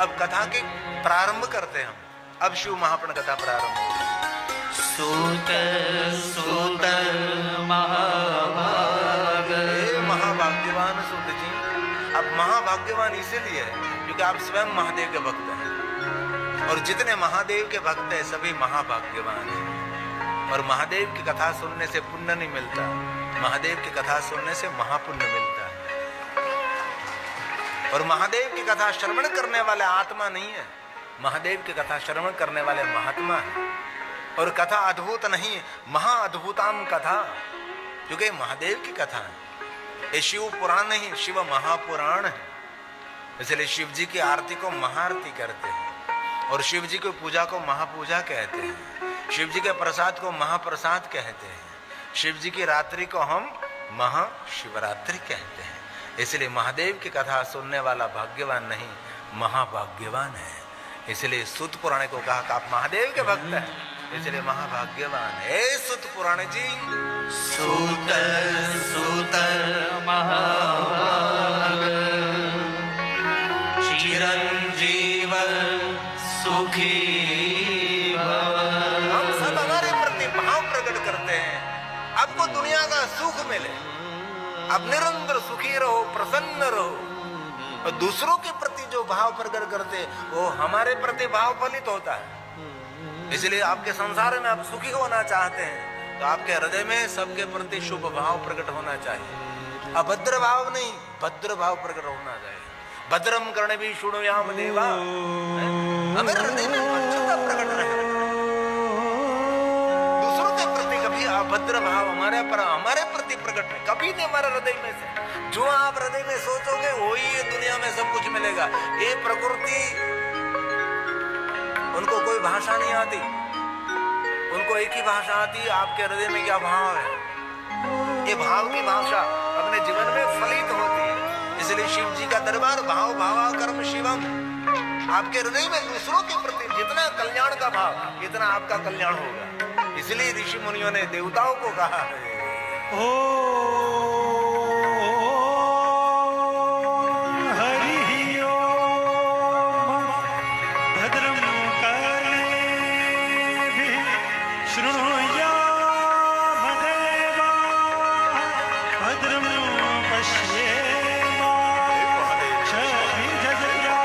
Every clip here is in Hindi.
अब कथा के प्रारंभ करते हैं हम। अब शिव महापुराण कथा प्रारंभ होगी। सूत सूत महाभाग, महाभाग्यवान सूत जी। अब महाभाग्यवान इसीलिए है क्योंकि आप स्वयं महादेव के भक्त हैं, और जितने महादेव के भक्त हैं सभी महाभाग्यवान हैं। और महादेव की कथा सुनने से पुण्य नहीं मिलता, महादेव की कथा सुनने से महापुण्य मिलता है। और महादेव की कथा श्रवण करने वाले आत्मा नहीं है, महादेव की कथा श्रवण करने वाले महात्मा है। और कथा अद्भुत नहीं है, महाअद्भुताम कथा, क्योंकि महादेव की कथा है। ये शिव पुराण नहीं, शिव महापुराण है। इसलिए शिव जी की आरती को महाआरती करते हैं, और शिव जी की पूजा को महापूजा कहते हैं, शिव जी के प्रसाद को महाप्रसाद कहते हैं, शिव जी की रात्रि को हम महाशिवरात्रि कहते हैं। इसलिए महादेव की कथा सुनने वाला भाग्यवान नहीं, महाभाग्यवान है। इसलिए सूत पुराण को कहा कि आप महादेव के भक्त हैं, इसलिए महाभाग्यवान है। सूत पुराण जी। सूत सूत महाभाग, चिरंजीव सुखी भव। हम सब हमारे प्रति भाव प्रकट करते हैं, आपको दुनिया का सुख मिले, आप निरंतर सुखी रहो, प्रसन्न रहो। और दूसरों के प्रति जो भाव प्रकट करते वो हमारे प्रति भाव फलित होता है। इसलिए आपके संसार में आप सुखी होना चाहते हैं तो आपके हृदय में सबके प्रति शुभ भाव प्रकट होना चाहिए, अभद्र भाव नहीं, भद्र भाव प्रकट होना चाहिए। भद्रम करणे भी शृणुयाम देवा, हमारे हृदय में अच्छता प्रकट रहे। दूसरों के प्रति कभी अभद्र भाव हमारे प्रति प्रकट नहीं, कभी नहीं हमारे हृदय में से। जो आप हृदय में सोचोगे वही ये दुनिया में सब कुछ मिलेगा। ये प्रकृति, उनको कोई भाषा नहीं आती, उनको एक ही भाषा आती है, आपके हृदय में क्या भाव है। ये भाव की भाषा अपने जीवन में फलित होती है। इसलिए शिव जी का दरबार भाव भावा कर्म शिवम। आपके हृदय में दूसरों के प्रति जितना कल्याण का भाव, इतना आपका कल्याण होगा। इसलिए ऋषि मुनियों ने देवताओं को कहा, ओ हरि ओम भद्रम कर्णेभिः शृणुयाम देवा, भद्रम पश्येमाक्षभिर्यजत्रा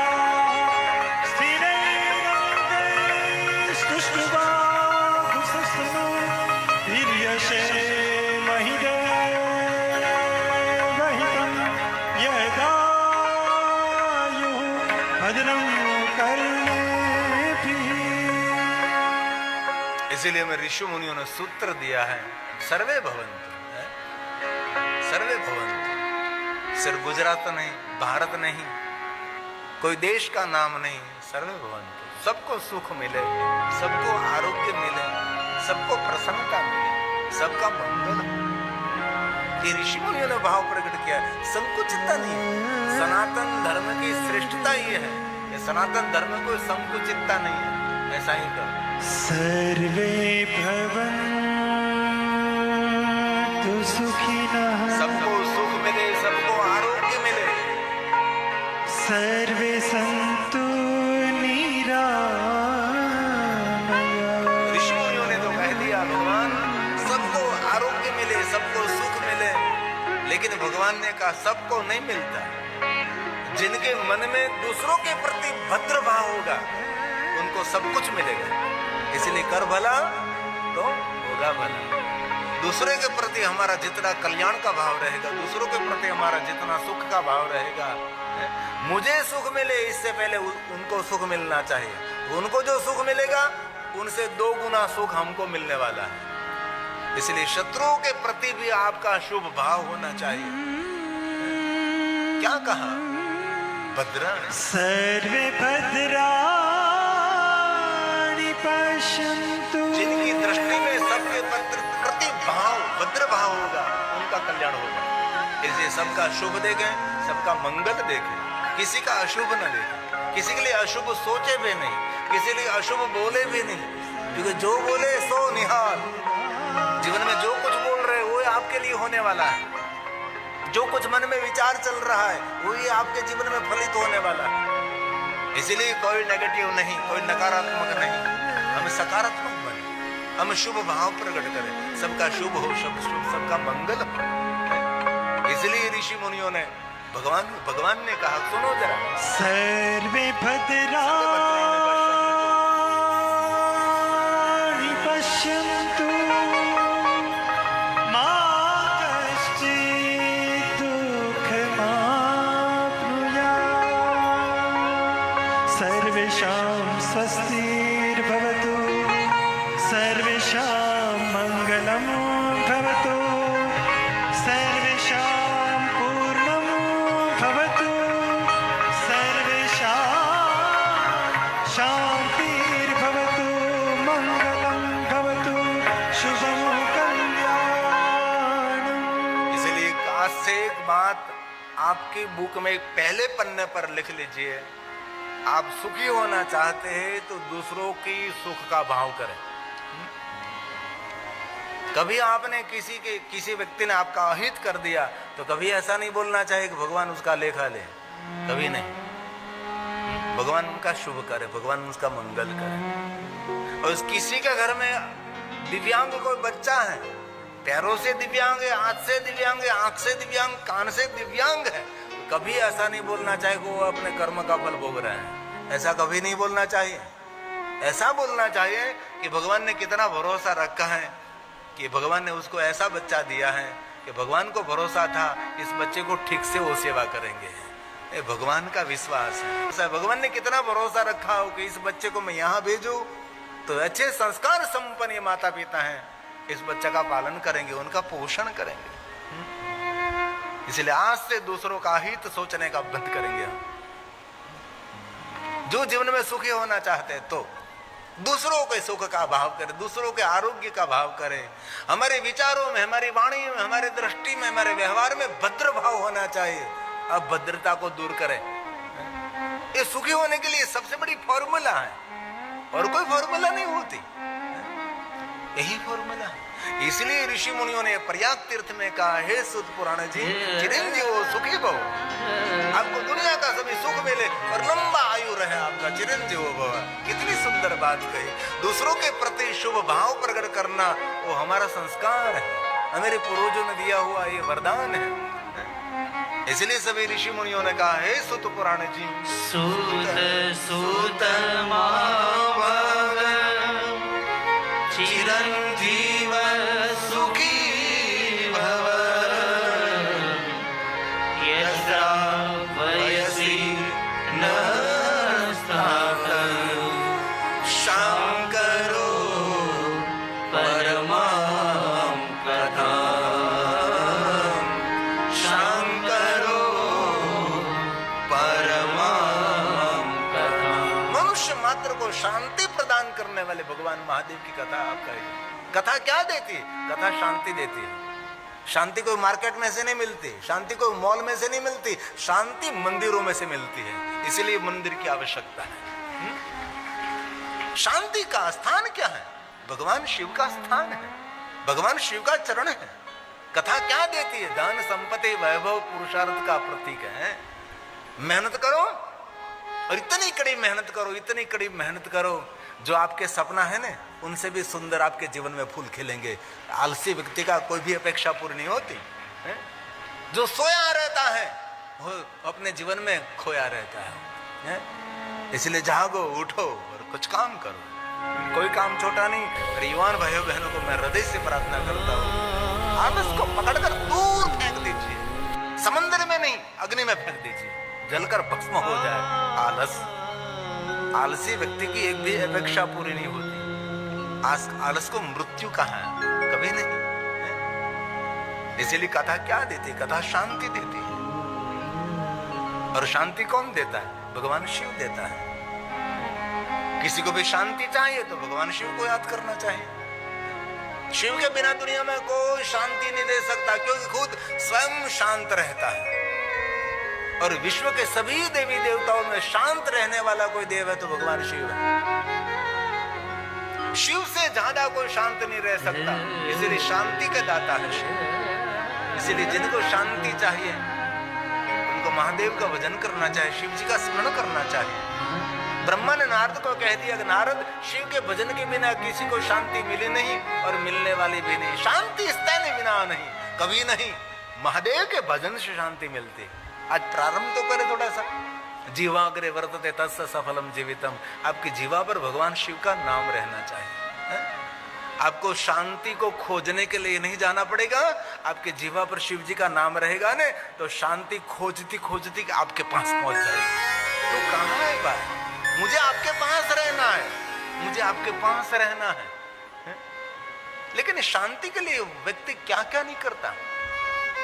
स्थिरैरङ्गैस्तुष्टुवागुंसस्तनू वीर्यसेमहिदेवहितं यदायुः भद्रं कर्णेभिः। इसीलिए मैं ऋषि मुनियों ने सूत्र दिया है, सर्वे भवन्तु, सर्वे भवन्तु। सिर्फ गुजरात नहीं, भारत नहीं, कोई देश का नाम नहीं, सर्वे भवन्तु। सबको सुख मिले, सबको आरोग्य मिले, सबको प्रसन्नता मिले, सबका मंगल हो। ये ऋषि मुनियों ने भाव प्रकट किया, संकुचितता नहीं। सनातन धर्म की श्रेष्ठता ये है, ये सनातन धर्म को संकुचितता नहीं है, ऐसा ही करो। सर्वे भवन्तु सुखिनः, सबको सुख मिले, सबको आरोग्य मिले, सर्वे सन्तु निरामयाः। ऋषि मुनियों ने तो कह दिया भगवान सबको आरोग्य मिले, सबको सुख मिले, लेकिन भगवान ने कहा सबको नहीं मिलता। जिनके मन में दूसरों के प्रति भद्र भाव होगा उनको सब कुछ मिलेगा। इसलिए कर भला तो होगा भला। दूसरे के प्रति हमारा जितना कल्याण का भाव रहेगा, दूसरों के प्रति हमारा जितना सुख का भाव रहेगा, मुझे सुख मिले इससे पहले उनको सुख मिलना चाहिए। उनको जो सुख मिलेगा उनसे 2 गुना सुख हमको मिलने वाला है। इसलिए शत्रुओं के प्रति भी आपका शुभ भाव होना चाहिए। क्या कहा? भद्राणि सर्वे भद्राणि पश्यन्तु, जिनकी दृष्टि में सबके प्रति भाव भद्र भाव होगा उनका कल्याण होगा। इसलिए सबका शुभ देखें, सबका मंगल देखें, किसी का अशुभ न देखें, किसी के लिए अशुभ सोचे भी नहीं, किसी लिए अशुभ बोले भी नहीं, क्योंकि जो बोले सो निहाल। जीवन में जो कुछ बोल रहे वो आपके लिए होने वाला है, जो कुछ मन में विचार चल रहा है वही आपके जीवन में फलित होने वाला है। इसलिए कोई नेगेटिव नहीं, कोई नकारात्मक नहीं, हम सकारात्मक बने, हम शुभ भाव प्रकट करें, सबका शुभ हो, सबका मंगल हो। इसलिए ऋषि मुनियों ने भगवान ने कहा, सुनो जरा, सर्वे भद्राणि पश्यन्तु मा कश्चित् दुःखमाप्नुयात्। सर्वेषां स्वस्तिर्भवतु, सर्वेषां मङ्गलं भवतु, सर्वेषां पूर्णं भवतु, सर्वेषां शान्तिर्भवतु, मङ्गलं भवतु, शुभं कल्याणम्। इसलिए आज से एक बात आपकी बुक में पहले पन्ने पर लिख लीजिए, आप सुखी होना चाहते हैं तो दूसरों की सुख का भाव करें। कभी आपने किसी व्यक्ति ने आपका अहित कर दिया तो कभी ऐसा नहीं बोलना चाहिए कि भगवान उसका लेखा ले, कभी नहीं। भगवान उनका शुभ करे, भगवान उसका मंगल करे। और किसी के घर में दिव्यांग कोई बच्चा है, पैरों से दिव्यांग है, हाथ से दिव्यांग है, आंख से दिव्यांग, कान से दिव्यांग है, कभी ऐसा नहीं बोलना चाहिए कि वो अपने कर्म का फल भोग रहे हैं, ऐसा कभी नहीं बोलना चाहिए। ऐसा बोलना चाहिए कि भगवान ने कितना भरोसा रखा है, कि भगवान ने उसको ऐसा बच्चा दिया है कि भगवान को भरोसा था इस बच्चे को ठीक से वो सेवा करेंगे। ये भगवान का विश्वास है। भगवान ने कितना भरोसा रखा हो कि इस बच्चे को मैं यहाँ भेजूं तो अच्छे संस्कार संपन्न ये माता पिता हैं, इस बच्चे का पालन करेंगे, उनका पोषण करेंगे। इसलिए आज से दूसरों का हित सोचने का बंद करेंगे हम। जो जीवन में सुखी होना चाहते हैं तो दूसरों के सुख का भाव करें, दूसरों के आरोग्य का भाव करें। हमारे विचारों में, हमारी वाणी में, हमारी दृष्टि में, हमारे व्यवहार में भद्र भाव होना चाहिए। अब भद्रता को दूर करें। ये सुखी होने के लिए सबसे बड़ी फॉर्मूला है, और कोई फॉर्मूला नहीं होती, यही फॉर्मूला है। इसलिए ऋषि मुनियों ने प्रयाग तीर्थ में कहा, हे सुत पुराण जी, चिरंजीव सुखी भव, आपको दुनिया का सभी सुख मिले और लंबा आयु रहे, आपका चिरंजीव भव। कितनी सुंदर बात कही। दूसरों के प्रति शुभ भाव प्रकट करना वो हमारा संस्कार है, हमारे पूर्वजों ने दिया हुआ ये वरदान है। इसलिए सभी ऋषि मुनियों ने कहा, हे सुत पुराण जी, सूत चिरंजीव सुखी भव, यस्या वयसि न स्थातं शंकरो परमां कथां, शंकरो परमां कथां। मनुष्य मात्र को शांति प्रदान करने वाले भगवान महादेव की कथा आप कहें। कथा क्या देती है? कथा शांति देती है। शांति कोई मार्केट में से नहीं मिलती, शांति कोई मॉल में से नहीं मिलती, शांति मंदिरों में से मिलती है। इसलिए मंदिर की आवश्यकता है। शांति का स्थान क्या है? भगवान शिव का स्थान है, भगवान शिव का चरण है। कथा क्या देती है? दान, संपत्ति, वैभव, पुरुषार्थ का प्रतीक है। मेहनत करो और इतनी कड़ी मेहनत करो, इतनी कड़ी मेहनत करो, जो आपके सपना है ना, उनसे भी सुंदर आपके जीवन में फूल खिलेंगे। आलसी व्यक्ति का कोई भी अपेक्षा पूरी नहीं होती है? जो सोया रहता है वो अपने जीवन में खोया रहता है? इसलिए जागो, उठो और कुछ काम करो। कोई काम छोटा नहीं। युवान भाइयों बहनों को मैं हृदय से प्रार्थना करता हूँ, आलस को पकड़कर दूर फेंक दीजिए। समंदर में नहीं, अग्नि में फेंक दीजिए, जलकर भस्म हो जाए आलस। आलसी व्यक्ति की एक भी अपेक्षा पूरी नहीं होती। आलस को मृत्यु कहा है, कभी नहीं। इसीलिए कथा क्या देती है? कथा शांति देती है। और शांति कौन देता है? भगवान शिव देता है। किसी को भी शांति चाहिए तो भगवान शिव को याद करना चाहिए। शिव के बिना दुनिया में कोई शांति नहीं दे सकता, क्योंकि खुद स्वयं शांत रहता है। और विश्व के सभी देवी देवताओं में शांत रहने वाला कोई देव है तो भगवान शिव है। शिव से ज्यादा कोई शांत नहीं रह सकता, इसलिए शांति का दाता है शिव। इसलिए जिनको शांति चाहिए उनको महादेव का भजन करना चाहिए, शिव जी का स्मरण करना चाहिए। ब्रह्मा ने नारद को कह दिया कि नारद, शिव के भजन के बिना किसी को शांति मिली नहीं और मिलने वाली भी नहीं। शांति स्थाने बिना नहीं, कभी नहीं। महादेव के भजन से शांति मिलती। आज प्रारंभ तो करे थोड़ा सा। जीवाग्रे वर्तते तस्य सफलम जीवितम। आपकी जीवा पर भगवान शिव का नाम रहना चाहिए, है? आपको शांति को खोजने के लिए नहीं जाना पड़ेगा। आपके जीवा पर शिव जी का नाम रहेगा ने तो शांति खोजती खोजती आपके पास पहुंच जाएगी। तो कहाँ है बात? मुझे आपके पास रहना है, मुझे आपके पास रहना है। लेकिन शांति के लिए व्यक्ति क्या क्या नहीं करता।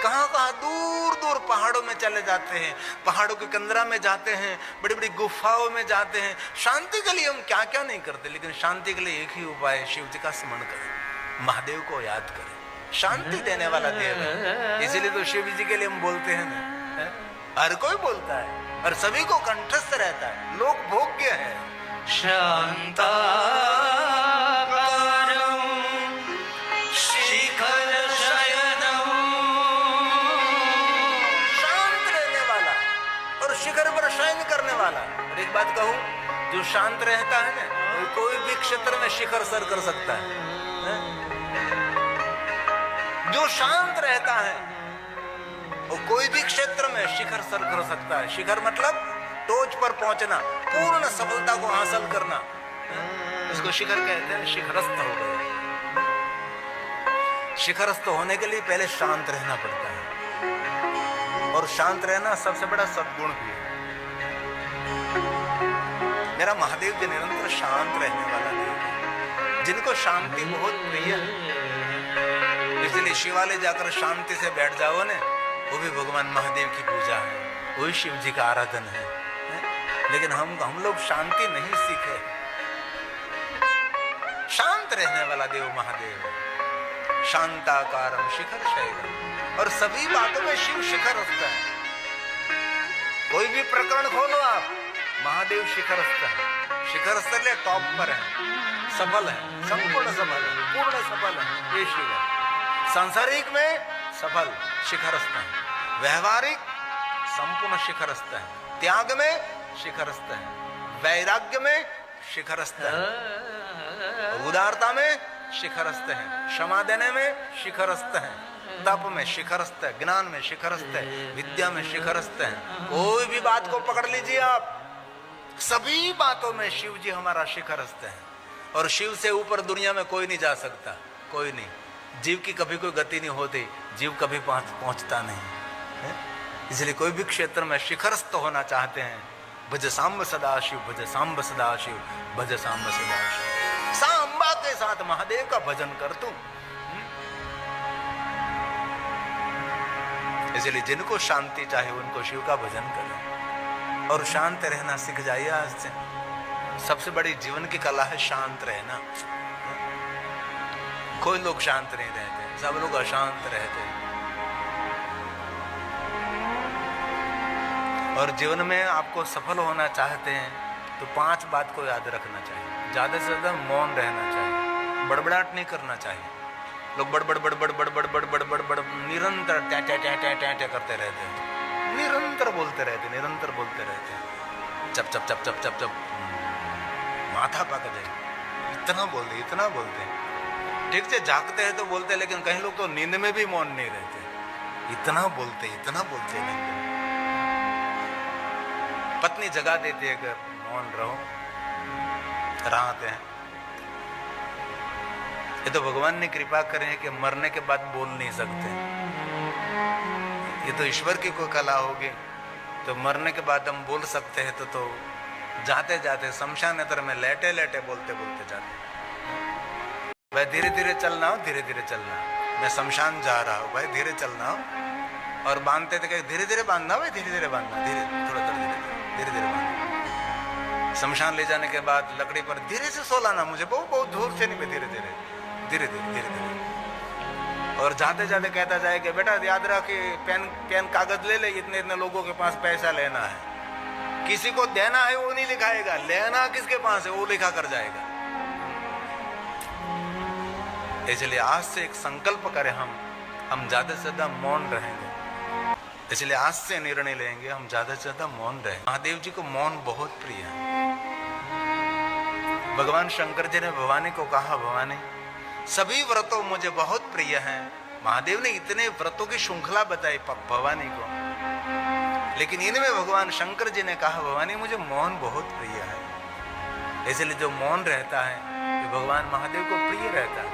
कहाँ कहाँ दूर दूर पहाड़ों में चले जाते हैं, पहाड़ों के कंदरा में जाते हैं, बड़ी बड़ी गुफाओं में जाते हैं। शांति के लिए हम क्या क्या नहीं करते। लेकिन शांति के लिए एक ही उपाय है, शिव जी का स्मरण करें, महादेव को याद करें। शांति देने वाला देव है, इसीलिए तो शिव जी के लिए हम बोलते हैं ना। हर कोई बोलता है और सभी को कंठस्थ रहता है, लोक भोग्य है। शांता शिखर पर शयन करने वाला। और एक बात कहूं, जो शांत रहता है ना, वो कोई भी क्षेत्र में शिखर सर कर सकता है। जो शांत रहता है वो कोई भी क्षेत्र में शिखर सर कर सकता है। शिखर मतलब टोच पर पहुंचना, पूर्ण सफलता को हासिल करना, इसको शिखर कहते हैं। शिखरस्थ हो गए। शिखरस्थ होने के लिए पहले शांत रहना पड़ता है, और शांत रहना सबसे बड़ा सद्गुण भी है। मेरा महादेव जी निरंतर शांत रहने वाला देव है, जिनको शांति बहुत प्रिय है। इसलिए शिवालय जाकर शांति से बैठ जाओ ने, वो भी भगवान महादेव की पूजा है, वही शिव जी का आराधन है। लेकिन हम लोग शांति नहीं सीखे। शांत रहने वाला देव महादेव है। शांताकारम शिखर शैलम। और सभी बातों में शिव शिखरस्थ है। कोई भी प्रकरण खोलो आप, महादेव शिखरस्थ है। शिखरस्थ ले टॉप पर है, सफल है, संपूर्ण सफल है, पूर्ण सफल है, ये शिव है। सांसारिक में सफल शिखरस्थ है, व्यवहारिक संपूर्ण शिखरस्थ है, त्याग में शिखरस्थ है, वैराग्य में शिखरस्थ है, उदारता में शिखरस्थ है, क्षमा देने में शिखरस्थ है, तप में शिखरस्थ है, ज्ञान में शिखरस्थ है, विद्या में शिखरस्थ है। कोई भी बात को पकड़ लीजिए आप, सभी बातों में शिव जी हमारा शिखरस्थ है। और शिव से ऊपर दुनिया में कोई नहीं जा सकता, कोई नहीं। जीव की कभी कोई गति नहीं होती, जीव कभी पहुंचता नहीं है। इसलिए कोई भी क्षेत्र में शिखरस्थ होना चाहते हैं, भज सांब सदाशिव, भज सांब सदाशिव, भज सांब सदाशिव। सांबा के साथ महादेव का भजन कर तू। इसलिए जिनको शांति चाहे उनको शिव का भजन करें और शांत रहना सीख जाइए आज से। सबसे बड़ी जीवन की कला है शांत रहना। कोई लोग शांत नहीं रहते, सब लोग अशांत रहते हैं। और जीवन में आपको सफल होना चाहते हैं तो 5 बात को याद रखना चाहिए। ज्यादा से ज्यादा मौन रहना चाहिए, बड़बड़ाहट नहीं करना चाहिए। लोग बड़बड़ बड़बड़ बड़बड़ बड़बड़ बड़बड़ निरंतर टै टै टै टै टै टै करते रहते हैं, निरंतर बोलते रहते, निरंतर बोलते रहते हैं। चप चप चप चप चप चप माथा पक जाए, इतना बोलते, इतना बोलते। ठीक से जागते हैं तो बोलते, लेकिन कहीं लोग तो नींद में भी मौन नहीं रहते, इतना बोलते, इतना बोलते नींद में। पत्नी जगा देती है अगर मौन रहो, राहत है। ये तो भगवान ने कृपा करे है कि मरने के बाद बोल नहीं सकते। ये तो ईश्वर की कोई कला होगी, तो मरने के बाद हम बोल सकते हैं। तो जाते जाते शमशान नगर में लेटे लेटे बोलते बोलते जाते, भाई धीरे धीरे चलना हो, धीरे धीरे चलना, मैं शमशान जा रहा हूँ, भाई धीरे चलना हो। और बांधते थे धीरे धीरे बांधना, भाई धीरे धीरे बांधना, धीरे थोड़ा धीरे धीरे बांधना। शमशान ले जाने के बाद लकड़ी पर धीरे से सो लाना, मुझे बहुत दूर से नहीं, मैं धीरे धीरे धीरे धीरे धीरे धीरे। और जाते जाते कहता जाए कि बेटा याद रख कि पेन कागज ले ले, इतने इतने लोगों के पास पैसा लेना है, किसी को देना है वो नहीं लिखाएगा, लेना किसके पास है वो लिखा कर जाएगा। इसलिए आज से एक संकल्प करें, हम ज्यादा से ज्यादा मौन रहेंगे। इसलिए आज से निर्णय लेंगे हम ज्यादा से ज्यादा मौन रहें। महादेव जी को मौन बहुत प्रिय है। भगवान शंकर जी ने भवानी को कहा, भवानी सभी व्रतों मुझे बहुत प्रिय हैं। महादेव ने इतने व्रतों की श्रृंखला बताई भवानी को, लेकिन इनमें भगवान शंकर जी ने कहा, भवानी मुझे मौन बहुत प्रिय है। इसलिए जो मौन रहता है ये भगवान महादेव को प्रिय रहता है।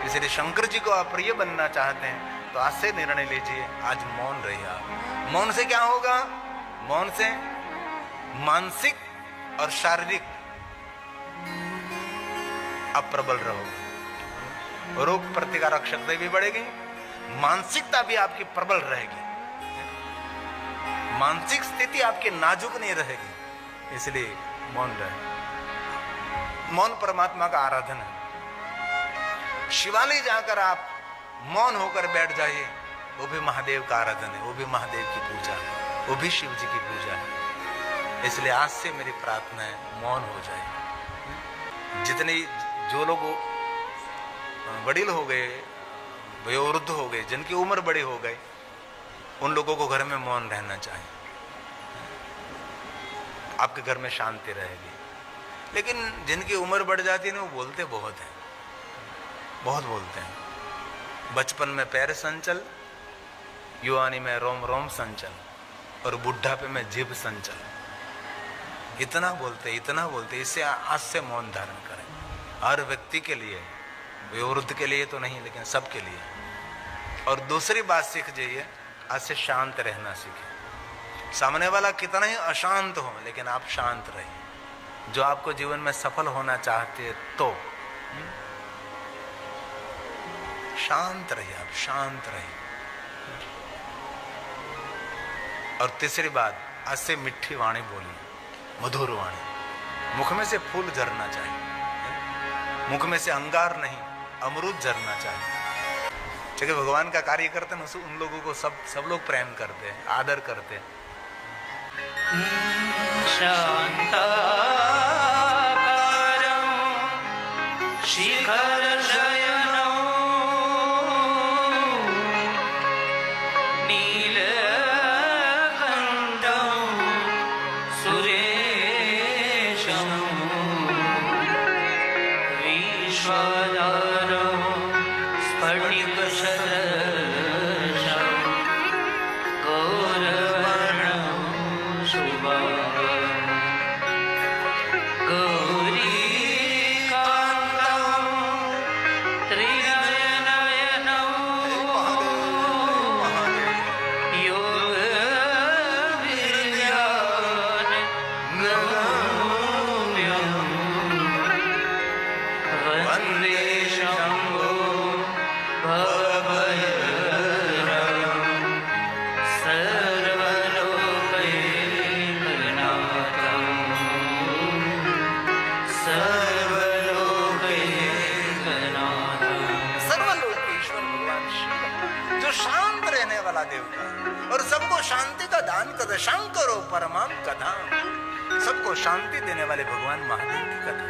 इसलिए शंकर जी को आप प्रिय बनना चाहते हैं तो आज से निर्णय लीजिए, आज मौन रहिए आप। मौन से क्या होगा? मौन से मानसिक और शारीरिक आप प्रबल रहोगे, रोग प्रतिकारक शक्ति भी बढ़ेगी, मानसिकता भी आपकी प्रबल रहेगी, मानसिक स्थिति आपकी नाजुक नहीं रहेगी। इसलिए मौन रहे। मौन परमात्मा का आराधन है। शिवालय जाकर आप मौन होकर बैठ जाइए, वो भी महादेव का आराधन है, वो भी महादेव की पूजा है, वो भी शिव जी की पूजा है। इसलिए आज से मेरी प्रार्थना है, मौन हो जाए। जितने जो लोग वडील हो गए, वयोवृद्ध हो गए, जिनकी उम्र बड़ी हो गई, उन लोगों को घर में मौन रहना चाहिए। आपके घर में शांति रहेगी। लेकिन जिनकी उम्र बढ़ जाती है ना, वो बोलते बहुत हैं, बहुत बोलते हैं। बचपन में पैर संचल, युवानी में रोम रोम संचल, और बुढ़ापे में जीभ संचल। इतना बोलते, इतना बोलते। इससे आज से मौन धारण करें। हर व्यक्ति के लिए, वयोवृद्ध के लिए तो नहीं, लेकिन सबके लिए। और दूसरी बात सीख जाइए, आज से शांत रहना सीखें। सामने वाला कितना ही अशांत हो, लेकिन आप शांत रहिए। जो आपको जीवन में सफल होना चाहते हैं तो शांत रहिए, आप शांत रहिए। और तीसरी बात, आज से मिठी वाणी बोलिए, मधुर वाणी। मुख में से फूल झरना चाहिए, मुख में से अंगार नहीं, अमृत झरना चाहिए। क्योंकि भगवान का कार्य करते हैं उन लोगों को सब लोग प्रेम करते हैं, आदर करते हैं। शांताकारं शिखर शयनं नीलकण्ठं सुरेशं विश्वाधारं स्फटिकसदृशं गौरवर्णं शुभांगं गौरीकान्तं त्रिनयननयनं योगविज्ञान गम्यं वन्दे शम्भो भवभयहरं सर्वलोकैकनाथं सर्वलोकैकनाथं। सर्वलोक के ईश्वर भगवान शिव, जो शांत रहने वाला देवता है और सबको शांति का दान करता। शंकरो परमाम कथा, सबको शांति देने वाले भगवान महादेव की कथा।